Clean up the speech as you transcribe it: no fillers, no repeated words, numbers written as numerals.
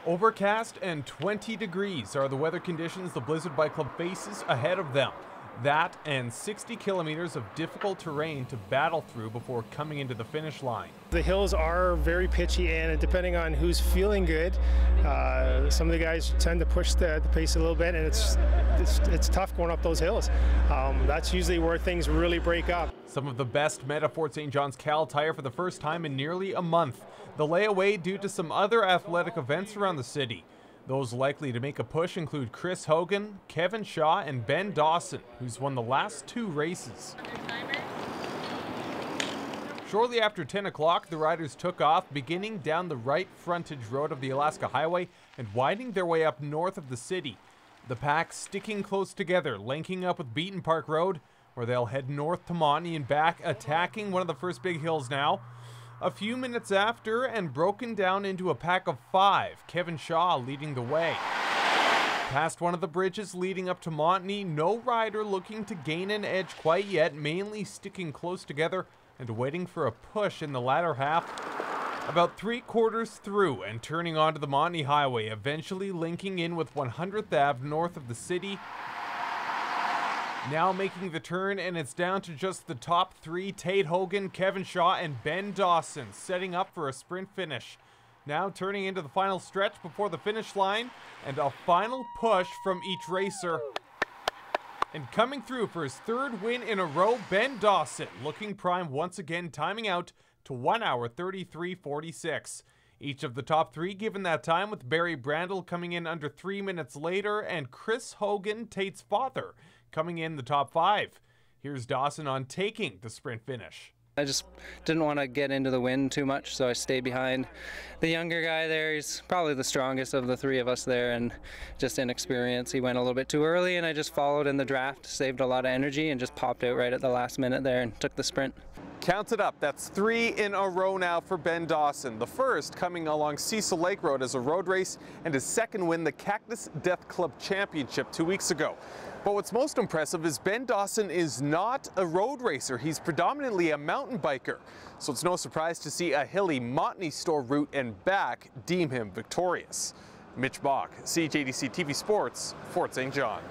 Overcast and 20 degrees are the weather conditions the Blizzard Bike Club faces ahead of them. That and 60 kilometers of difficult terrain to battle through before coming into the finish line. The hills are very pitchy, and depending on who's feeling good, some of the guys tend to push the pace a little bit, and it's tough going up those hills. That's usually where things really break up. Some of the best met at Fort St. John's Kal-Tire for the first time in nearly a month. The layaway due to some other athletic events around the city. Those likely to make a push include Chris Hogan, Kevin Shaw, and Ben Dawson, who's won the last 2 races. Shortly after 10 o'clock, the riders took off, beginning down the right frontage road of the Alaska Highway and winding their way up north of the city. The pack sticking close together, linking up with Beaton Park Road, where they'll head north to Montney and back, attacking one of the first big hills now. A few minutes after, and broken down into a pack of 5, Kevin Shaw leading the way. Past one of the bridges leading up to Montney, no rider looking to gain an edge quite yet, mainly sticking close together and waiting for a push in the latter half. About 3/4 through and turning onto the Montney Highway, eventually linking in with 100th Ave north of the city. Now making the turn, and it's down to just the top 3, Tate Hogan, Kevin Shaw, and Ben Dawson, setting up for a sprint finish. Now turning into the final stretch before the finish line, and a final push from each racer. And coming through for his 3rd win in a row, Ben Dawson, looking prime once again, timing out to 1 hour 33:46. Each of the top 3 given that time, with Barry Brandel coming in under 3 minutes later, and Chris Hogan, Tate's father, coming in the top 5. Here's Dawson on taking the sprint finish. I just didn't want to get into the wind too much, so I stayed behind the younger guy there. He's probably the strongest of the 3 of us there, and just inexperienced. He went a little bit too early, and I just followed in the draft, saved a lot of energy, and just popped out right at the last minute there and took the sprint. Count it up, that's 3 in a row now for Ben Dawson. The first coming along Cecil Lake Road as a road race, and his 2nd win, the Cactus Death Club Championship 2 weeks ago. But what's most impressive is Ben Dawson is not a road racer. He's predominantly a mountain biker. So it's no surprise to see a hilly Montney store route and back deem him victorious. Mitch Bach, CJDC-TV Sports, Fort St. John.